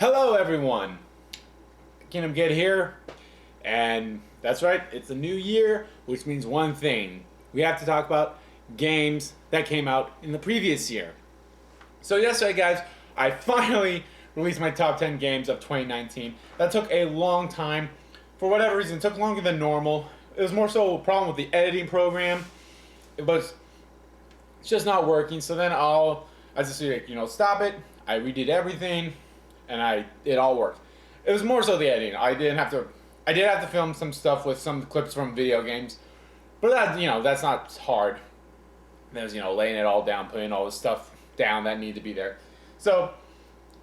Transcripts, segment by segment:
Hello everyone, Kingdom Kid here, and that's right, it's a new year, which means one thing. We have to talk about games that came out in the previous year. So yesterday, guys, I finally released my top 10 games of 2019. That took a long time. For whatever reason, it took longer than normal. It was more so a problem with the editing program. It's just not working, so then I just said, stop it. I redid everything, and it all worked. It was more so the editing. I did have to film some stuff with some clips from video games, but that's not hard. There's laying it all down, putting all the stuff down that needed to be there. So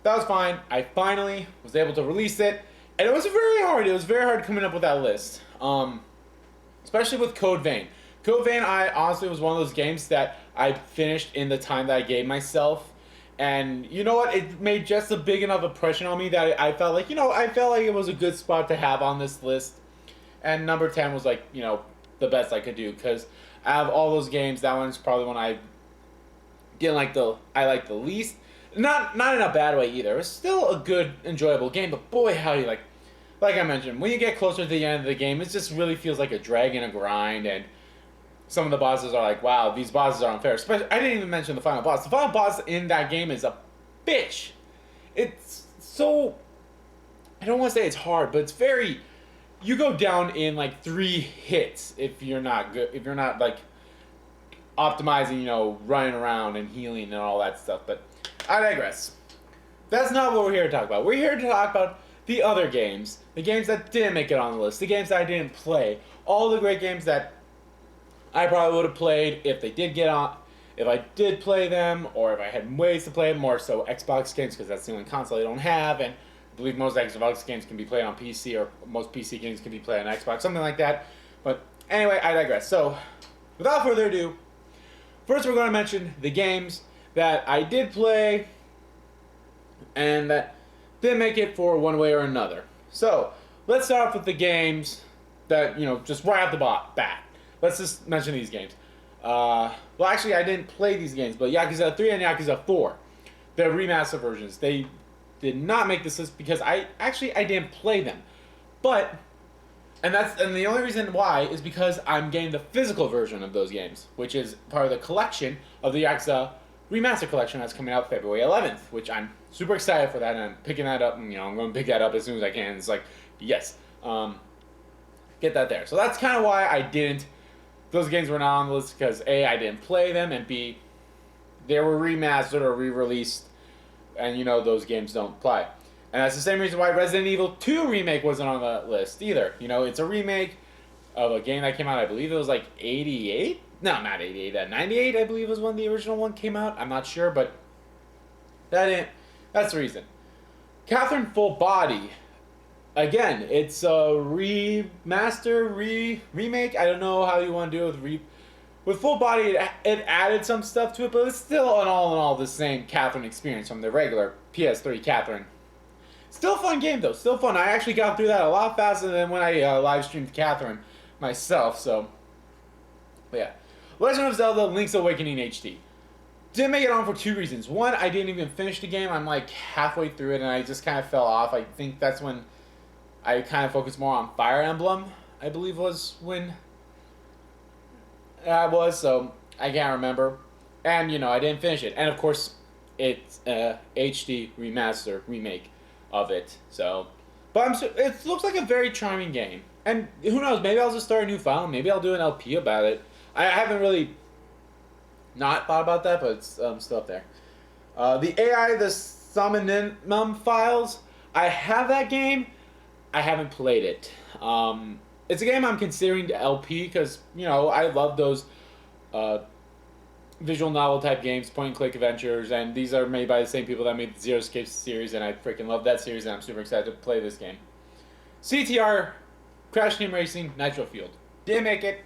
that was fine. I finally was able to release it, and it was very hard. It was very hard coming up with that list, especially with Code Vein. Code Vein, I honestly was one of those games that I finished in the time that I gave myself. And you know what? It made just a big enough impression on me that I felt like, it was a good spot to have on this list. And number 10 was like, the best I could do. Because out of all those games, that one's probably one I liked the least. Not in a bad way either. It's still a good, enjoyable game. But boy, how you like I mentioned, when you get closer to the end of the game, it just really feels like a drag and a grind. And some of the bosses are like, wow, these bosses are unfair. Especially, I didn't even mention the final boss. The final boss in that game is a bitch. It's so, I don't want to say it's hard, but it's very, you go down in like 3 hits if you're not good, if you're not like optimizing, running around and healing and all that stuff. But I digress. That's not what we're here to talk about. We're here to talk about the other games, the games that didn't make it on the list, the games that I didn't play, all the great games that I probably would have played if they did get on, if I did play them, or if I had ways to play them, more so Xbox games, because that's the only console I don't have, and I believe most Xbox games can be played on PC, or most PC games can be played on Xbox, something like that. But anyway, I digress. So, without further ado, first we're going to mention the games that I did play, and that didn't make it for one way or another. So, let's start off with the games that, just right off the bat. Let's just mention these games. Well, actually, I didn't play these games, but Yakuza 3 and Yakuza 4, the remaster versions, they did not make this list because I didn't play them. But, and the only reason why is because I'm getting the physical version of those games, which is part of the collection of the Yakuza Remaster Collection that's coming out February 11th, which I'm super excited for that, and I'm picking that up, and I'm going to pick that up as soon as I can. It's like, yes, get that there. So that's kind of why I didn't. Those games were not on the list because A, I didn't play them, and B, they were remastered or re-released, and those games don't apply. And that's the same reason why Resident Evil 2 Remake wasn't on the list either. It's a remake of a game that came out, I believe it was like 88? No, not 88, 98 I believe was when the original one came out. I'm not sure, but that's the reason. Catherine Full Body. Again, it's a remaster, remake. I don't know how you want to do it with Full Body. It added some stuff to it, but it's still in all the same Catherine experience from the regular PS3 Catherine. Still a fun game though. Still fun. I actually got through that a lot faster than when I live streamed Catherine myself. So, but yeah, Legend of Zelda: Link's Awakening HD. Didn't make it on for 2 reasons. One, I didn't even finish the game. I'm like halfway through it, and I just kind of fell off. I think that's when I kind of focused more on Fire Emblem, I believe was when I was, so I can't remember. And, I didn't finish it. And, of course, it's a HD remaster, remake of it. So, but it looks like a very charming game. And who knows, maybe I'll just start a new file. Maybe I'll do an LP about it. I haven't really not thought about that, but it's still up there. The AI, the Summon Files, I have that game. I haven't played it. It's a game I'm considering to LP because, I love those visual novel type games, point and click adventures, and these are made by the same people that made the Zero Escape series, and I freaking love that series, and I'm super excited to play this game. CTR, Crash Team Racing, Nitro Fueled. Didn't make it.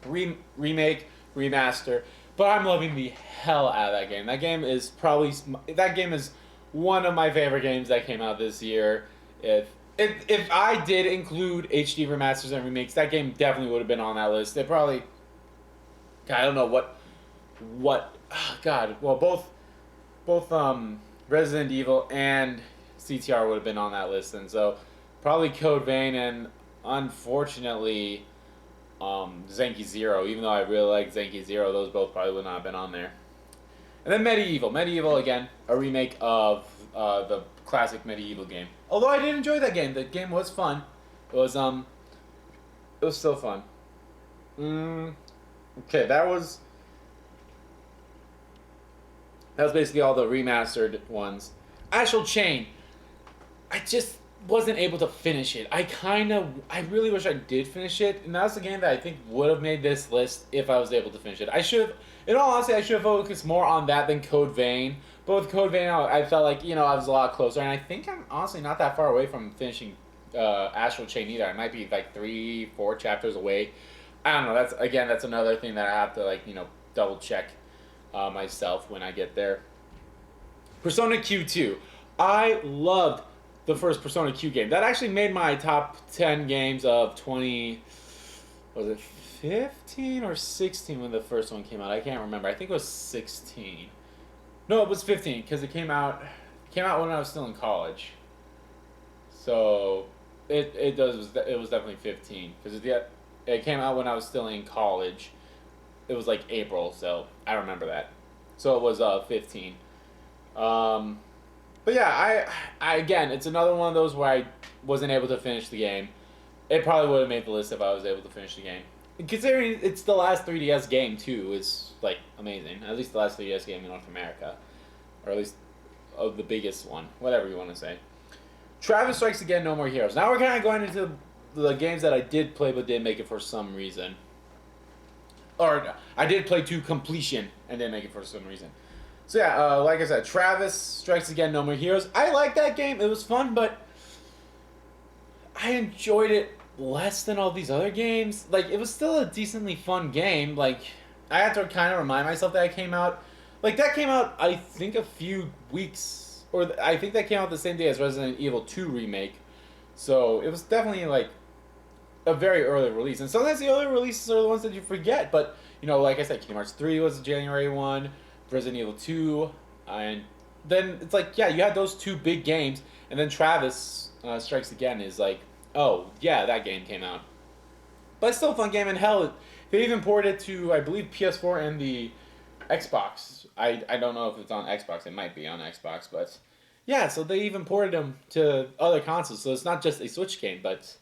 Remake, remaster, but I'm loving the hell out of that game. That game is one of my favorite games that came out this year. If I did include HD remasters and remakes, that game definitely would have been on that list. It probably, God, I don't know what, God, well, both Resident Evil and CTR would have been on that list, and so probably Code Vein and unfortunately Zenki Zero. Even though I really like Zenki Zero, those both probably would not have been on there. And then Medieval. Medieval again, a remake of the classic Medieval game. Although I did enjoy that game. The game was fun. It was still fun. Okay, that was basically all the remastered ones. Astral Chain. I just wasn't able to finish it. I really wish I did finish it, and that's the game that I think would have made this list if I was able to finish it. In all honesty, I should have focused more on that than Code Vein. But with Code Vein, I felt like, I was a lot closer, and I think I'm honestly not that far away from finishing Astral Chain either. I might be like 3-4 chapters away. I don't know. That's another thing that I have to double check myself when I get there. Persona Q2. I loved the first Persona Q game. That actually made my top 10 games of 15 or 16 when the first one came out? I can't remember. I think it was 16. No, it was 15 because it came out when I was still in college. So it was definitely 15 because it came out when I was still in college. It was like April, so I remember that. So it was 15. But yeah, I again, it's another one of those where I wasn't able to finish the game. It probably would have made the list if I was able to finish the game. Considering it's the last 3DS game too, is like amazing. At least the last 3DS game in North America, or at least of the biggest one, whatever you want to say. Travis Strikes Again, No More Heroes. Now we're kind of going into the games that I did play but didn't make it for some reason. Or I did play to completion and didn't make it for some reason. So yeah, like I said, Travis Strikes Again, No More Heroes. I liked that game. It was fun, but I enjoyed it less than all these other games. Like, it was still a decently fun game. Like, I had to kind of remind myself that it came out. Like, that came out, I think, a few weeks. Or I think that came out the same day as Resident Evil 2 Remake. So, it was definitely, like, a very early release. And sometimes the early releases are the ones that you forget. But, like I said, Kingdom Hearts 3 was January 1. Resident Evil 2, and then it's like, yeah, you had those two big games, and then Travis Strikes Again is like, oh, yeah, that game came out. But it's still a fun game, and hell, they even ported it to, I believe, PS4 and the Xbox. I don't know if it's on Xbox. It might be on Xbox, but yeah, so they even ported them to other consoles, so it's not just a Switch game, but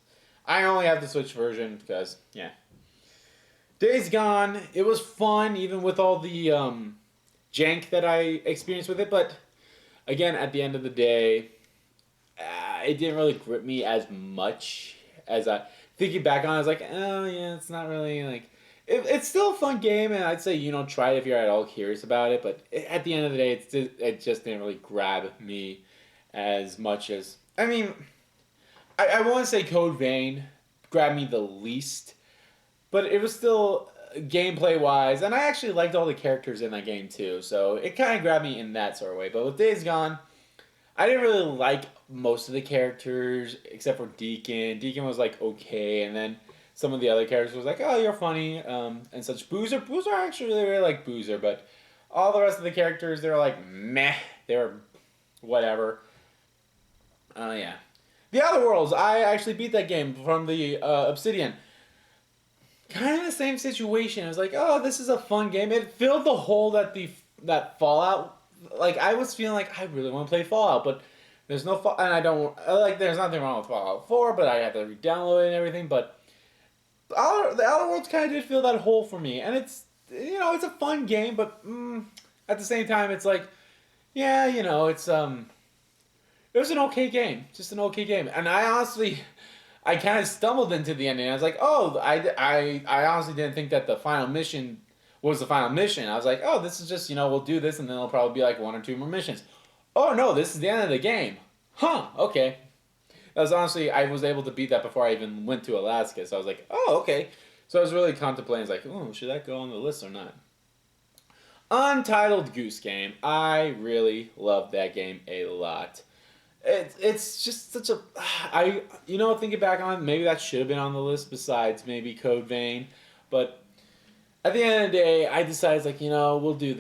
I only have the Switch version because, yeah. Days Gone, it was fun, even with all the jank that I experienced with it, but again, at the end of the day, it didn't really grip me as much as I thinking back on. I was like, oh yeah, it's not really like it's still a fun game, and I'd say try it if you're at all curious about it. But at the end of the day, it just didn't really grab me as much as I want to say Code Vein grabbed me the least, but it was still gameplay wise, and I actually liked all the characters in that game too, so it kind of grabbed me in that sort of way. But with Days Gone, I didn't really like most of the characters except for Deacon. Deacon was like okay, and then some of the other characters was like, oh, you're funny, and such. Boozer I actually really like Boozer, but all the rest of the characters, they were like meh, they were whatever. Yeah, The Outer Worlds, I actually beat that game from the Obsidian. Kind of the same situation. I was like, oh, this is a fun game. It filled the hole that Fallout. Like, I was feeling like I really want to play Fallout, but there's no and I don't like. There's nothing wrong with Fallout 4, but I had to re-download it and everything. But the Outer Worlds kind of did fill that hole for me, and it's it's a fun game, but at the same time, it's like, yeah, it's it was an okay game, just an okay game, and I honestly. I kind of stumbled into the ending. I was like, oh, I honestly didn't think that the final mission was the final mission. I was like, oh, this is just, we'll do this, and then it'll probably be like 1 or 2 more missions. Oh, no, this is the end of the game. Huh, okay. That was honestly, I was able to beat that before I even went to Alaska, so I was like, oh, okay. So I was really contemplating, like, oh, should that go on the list or not? Untitled Goose Game. I really loved that game a lot. It's just such a thinking back on it, maybe that should have been on the list besides maybe Code Vein, but at the end of the day, I decided we'll do it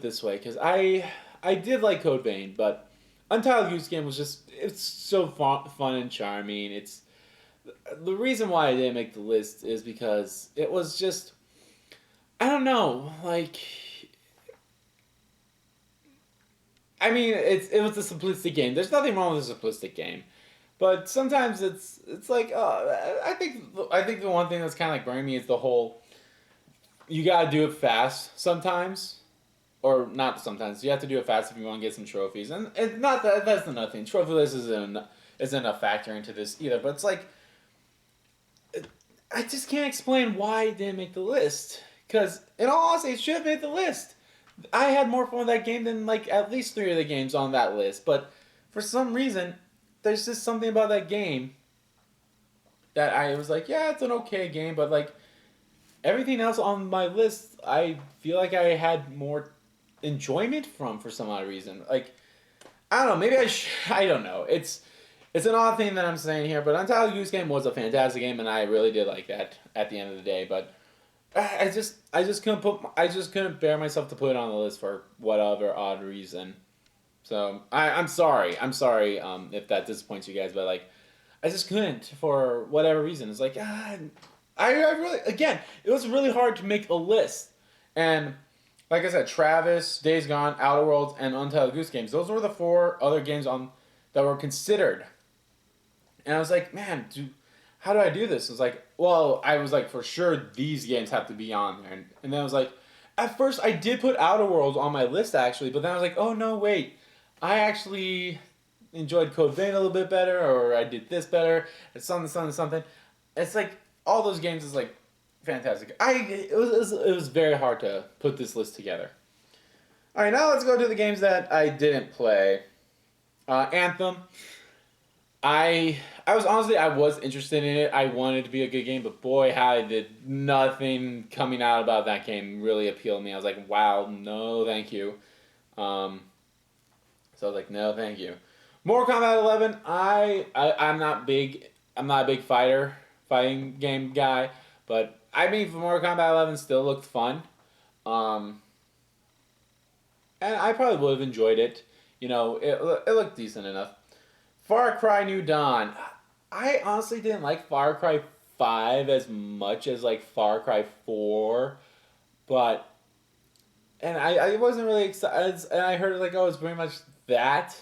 this way because I did like Code Vein, but Untitled Goose Game was just it's so fun and charming. It's the reason why I didn't make the list is because it was just I don't know like I mean it was a simplistic game. There's nothing wrong with a simplistic game, but sometimes it's like I think the one thing that's kind of like burning me is the whole you gotta do it fast sometimes or not sometimes. You have to do it fast if you want to get some trophies, and it's not that that's another thing. Trophy list isn't a factor into this either. But it's like I just can't explain why it didn't make the list. Because in all honesty, it should have made the list. I had more fun with that game than like at least three of the games on that list. But for some reason, there's just something about that game that I was like, yeah, it's an okay game, but like everything else on my list, I feel like I had more enjoyment from for some odd reason. Like I don't know, maybe I don't know. It's an odd thing that I'm saying here, but Untitled Goose Game was a fantastic game, and I really did like that at the end of the day. But I just couldn't bear myself to put it on the list for whatever odd reason. So I'm sorry if that disappoints you guys, but like I just couldn't for whatever reason. It's like I really again it was really hard to make a list, and like I said, Travis, Days Gone, Outer Worlds, and Untitled Goose Games. Those were the four other games on that were considered. And I was like, man, how do I do this? It was like, well, I was like, for sure these games have to be on there. And then I was like, at first I did put Outer Worlds on my list actually, but then I was like, oh no, wait, I actually enjoyed Code Vein a little bit better, or I did this better, it's something. It's like all those games is like fantastic. It was very hard to put this list together. All right, now let's go to the games that I didn't play. Anthem. I was honestly I was interested in it. I wanted it to be a good game, but boy, how did nothing coming out about that game really appeal to me. I was like, wow, no, thank you. Um, so I was like, no, thank you. Mortal Kombat 11. I'm not big. I'm not a big fighting game guy, but I mean, for Mortal Kombat 11 still looked fun. Um, and I probably would have enjoyed it. You know, it looked decent enough. Far Cry New Dawn. I honestly didn't like Far Cry 5 as much as like Far Cry 4, but and I wasn't really excited and I heard like oh it's pretty much that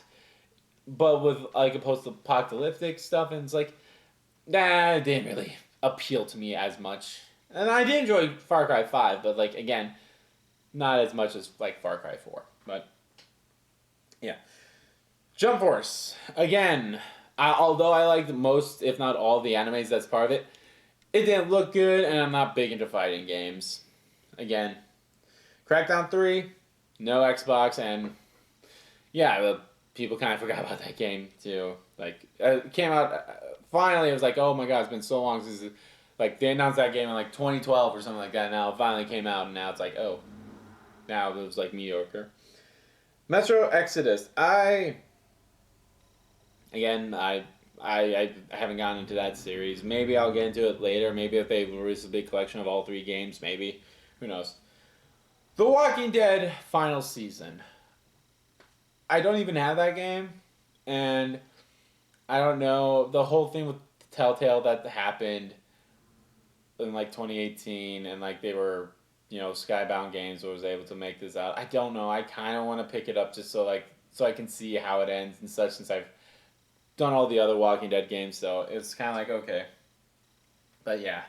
but with like a post-apocalyptic stuff and it's like nah it didn't really appeal to me as much. And I did enjoy Far Cry 5, but like again, not as much as like Far Cry 4. But yeah. Jump Force. Again, although I liked most, if not all, the animes that's part of it, it didn't look good, and I'm not big into fighting games. Again, Crackdown 3, no Xbox, and yeah, the people kind of forgot about that game too. Like, it came out, finally, it was like, oh my god, it's been so long since, like, they announced that game in like 2012 or something like that, now it finally came out, and now it's like, oh, now it was like mediocre. Metro Exodus. Again, I haven't gotten into that series. Maybe I'll get into it later. Maybe if they release a big collection of all three games, maybe. Who knows? The Walking Dead final season. I don't even have that game, and I don't know the whole thing with Telltale that happened in like 2018, and like they were, you know, Skybound Games was able to make this out. I don't know. I kind of want to pick it up just so I can see how it ends and such since I've done all the other Walking Dead games, so it's kind of like okay. But yeah,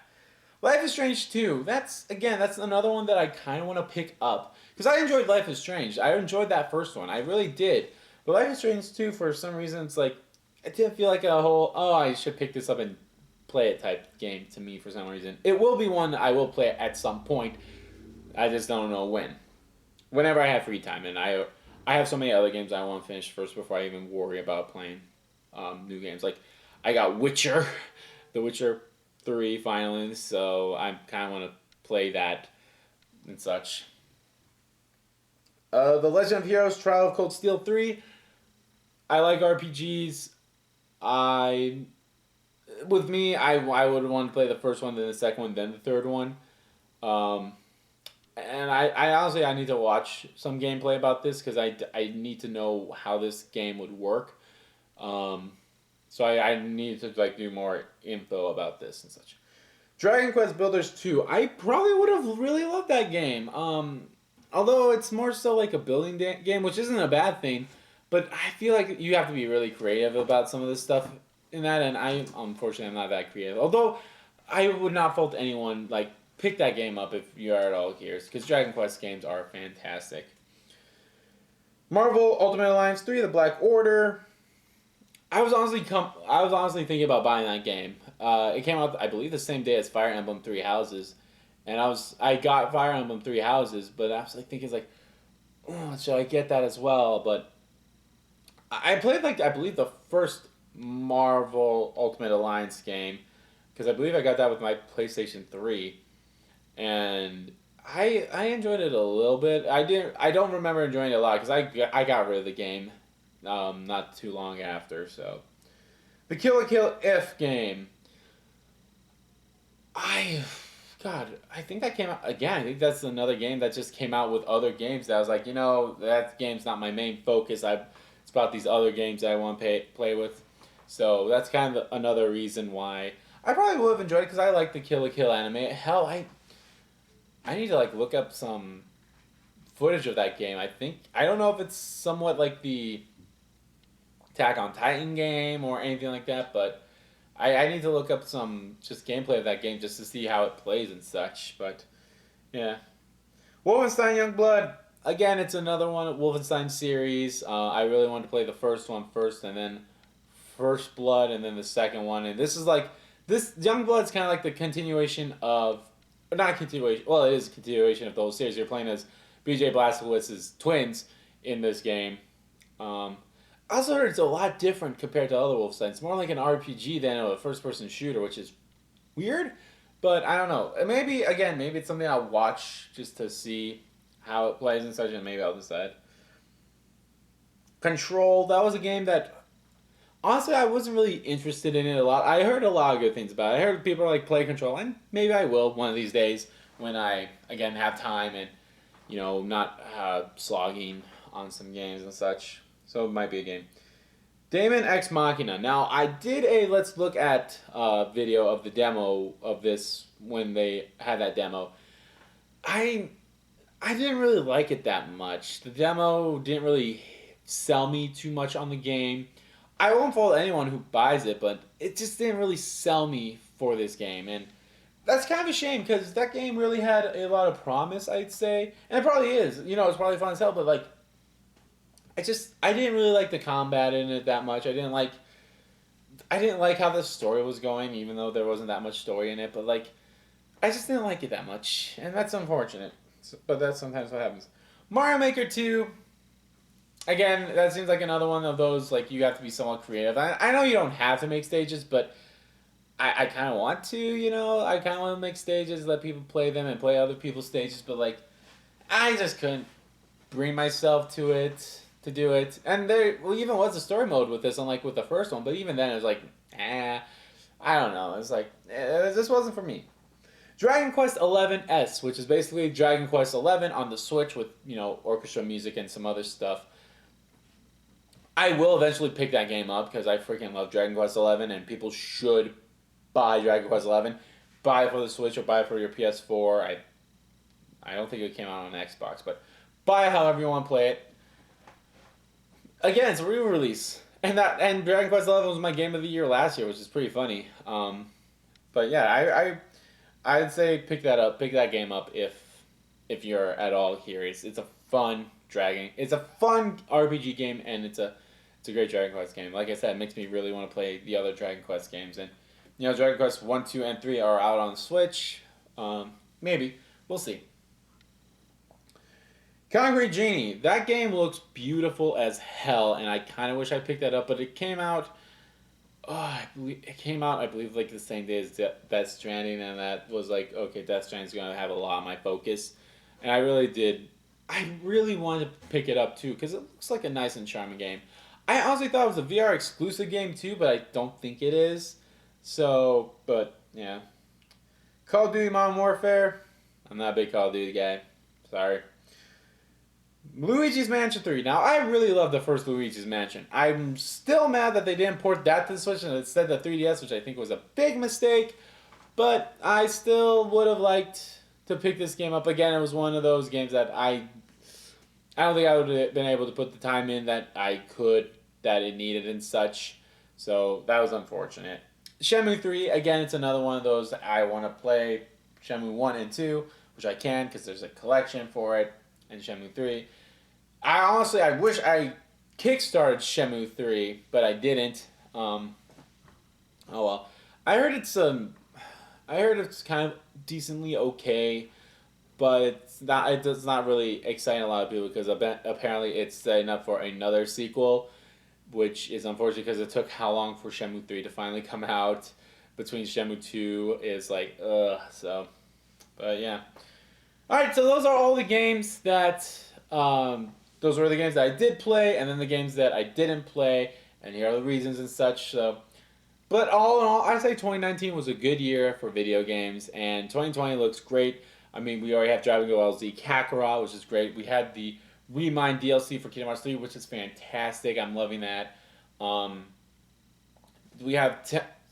Life is Strange 2. That's another one that I kind of want to pick up because I enjoyed Life is Strange. I enjoyed that first one, I really did. But Life is Strange 2, for some reason, it's like it didn't feel like a whole I should pick this up and play it type game to me for some reason. It will be one I will play at some point. I just don't know when. Whenever I have free time, and I have so many other games I want to finish first before I even worry about playing new games. Like I got Witcher, The Witcher 3 finally, so I kind of want to play that and such. The Legend of Heroes Trial of Cold Steel 3. I like RPGs. With me, I would want to play the first one, then the second one, then the third one. and I honestly I need to watch some gameplay about this because I need to know how this game would work. Um, so I need to like do more info about this and such. Dragon Quest Builders 2. I probably would have really loved that game. Although it's more so like a building game, which isn't a bad thing, but I feel like you have to be really creative about some of this stuff in that, and I unfortunately I'm not that creative. Although I would not fault anyone like pick that game up if you are at all curious, because Dragon Quest games are fantastic. Marvel Ultimate Alliance 3: The Black Order. I was honestly thinking about buying that game. It came out, I believe, the same day as Fire Emblem Three Houses, and I got Fire Emblem Three Houses, but I was like thinking like, oh, should I get that as well? But I played like I believe the first Marvel Ultimate Alliance game because I believe I got that with my PlayStation Three, and I enjoyed it a little bit. I don't remember enjoying it a lot because I got rid of the game not too long after. So the Kill la Kill If game. I God, I think that came out again. I think that's another game that just came out with other games that I was like, that game's not my main focus. It's about these other games that I want to play with. So that's kind of another reason why I probably would have enjoyed it because I like the Kill la Kill anime. Hell, I need to like look up some footage of that game. I don't know if it's somewhat like the Attack on Titan game or anything like that, but I need to look up some just gameplay of that game just to see how it plays and such. But yeah, Wolfenstein Youngblood. Again, it's another one of Wolfenstein series. I really wanted to play the first one first, and then First Blood, and then the second one. And this is like this Youngblood's kind of like the continuation of, or not continuation. Well, it is a continuation of the whole series. You're playing as B.J. Blazkowicz's twins in this game. I also heard it's a lot different compared to other Wolfenstein. It's more like an RPG than a first-person shooter, which is weird. But I don't know. Maybe it's something I'll watch just to see how it plays and such, and maybe I'll decide. Control. That was a game that honestly I wasn't really interested in it a lot. I heard a lot of good things about it. I heard people like play Control, and maybe I will one of these days when I again have time and not slogging on some games and such. So it might be a game. Daemon X Machina. Now, I did a let's look at video of the demo of this when they had that demo. I didn't really like it that much. The demo didn't really sell me too much on the game. I won't fault anyone who buys it, but it just didn't really sell me for this game. And that's kind of a shame because that game really had a lot of promise, I'd say. And it probably is. It's probably fun as hell, but like I didn't really like the combat in it that much. I didn't like how the story was going, even though there wasn't that much story in it. But like, I just didn't like it that much, and that's unfortunate. But that's sometimes what happens. Mario Maker 2. Again, that seems like another one of those like you have to be somewhat creative. I know you don't have to make stages, but I kind of want to. I kind of want to make stages, let people play them, and play other people's stages. But like, I just couldn't bring myself to do it. And there even was a story mode with this, unlike with the first one. But even then, it was like, I don't know. It was like, this wasn't for me. Dragon Quest XI S, which is basically Dragon Quest XI on the Switch with, orchestra music and some other stuff. I will eventually pick that game up because I freaking love Dragon Quest XI, and people should buy Dragon Quest XI. Buy it for the Switch or buy it for your PS4. I don't think it came out on Xbox, but buy it however you want to play it. Again, it's a re-release, and Dragon Quest XI was my game of the year last year, which is pretty funny. But yeah, I'd say pick that game up if you're at all curious. It's a fun RPG game, and it's a great Dragon Quest game. Like I said, it makes me really want to play the other Dragon Quest games, and Dragon Quest 1, 2, and 3 are out on Switch. Maybe we'll see. Concrete Genie. That game looks beautiful as hell, and I kind of wish I picked that up, but it came out. I believe, like the same day as Death Stranding, and that was like, okay, Death Stranding's gonna have a lot of my focus, and I really wanted to pick it up too because it looks like a nice and charming game. I honestly thought it was a VR exclusive game too, but I don't think it is. But yeah, Call of Duty Modern Warfare. I'm not a big Call of Duty guy. Sorry. Luigi's Mansion 3. Now, I really love the first Luigi's Mansion. I'm still mad that they didn't port that to the Switch and instead the 3DS, which I think was a big mistake. But I still would have liked to pick this game up again. It was one of those games that I don't think I would have been able to put the time in that it needed and such. So that was unfortunate. Shenmue 3, again, it's another one of those that I want to play. Shenmue 1 and 2, which I can because there's a collection for it. And Shenmue 3. I wish I kickstarted Shenmue 3, but I didn't. Oh well. I heard it's kind of decently okay, but it does not really excite a lot of people because apparently it's setting up for another sequel, which is unfortunate because it took how long for Shenmue 3 to finally come out. Between Shenmue 2 is like, so. But yeah. Alright, so those are all the games that, those were the games that I did play, and then the games that I didn't play, and here are the reasons and such, so. But all in all, I say 2019 was a good year for video games, and 2020 looks great. I mean, we already have Dragon Ball Z Kakarot, which is great. We had the Remind DLC for Kingdom Hearts 3, which is fantastic. I'm loving that. We have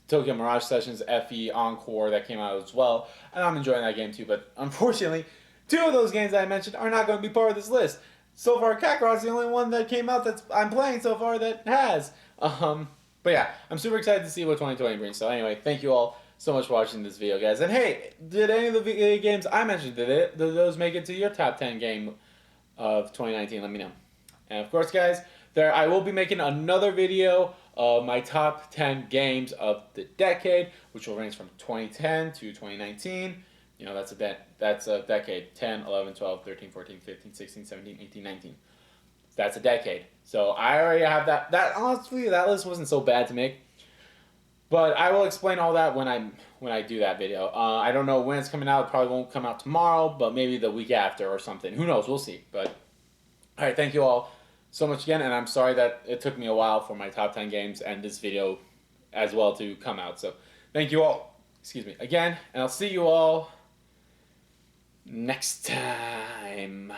Tokyo Mirage Sessions FE Encore that came out as well, and I'm enjoying that game too. But unfortunately, two of those games that I mentioned are not going to be part of this list. So far, Kakarot's the only one that came out that I'm playing so far that has. But yeah, I'm super excited to see what 2020 brings. So anyway, thank you all so much for watching this video, guys. And hey, did any of the video games I mentioned, did those make it to your top 10 game of 2019? Let me know. And of course, guys, I will be making another video of my top 10 games of the decade, which will range from 2010 to 2019. You know, that's a decade. 10, 11, 12, 13, 14, 15, 16, 17, 18, 19. That's a decade. So I already have that. Honestly, that list wasn't so bad to make. But I will explain all that when I do that video. I don't know when it's coming out. It probably won't come out tomorrow, but maybe the week after or something. Who knows? We'll see. But all right, thank you all so much again, and I'm sorry that it took me a while for my top 10 games and this video as well to come out. So thank you all, again, and I'll see you all next time.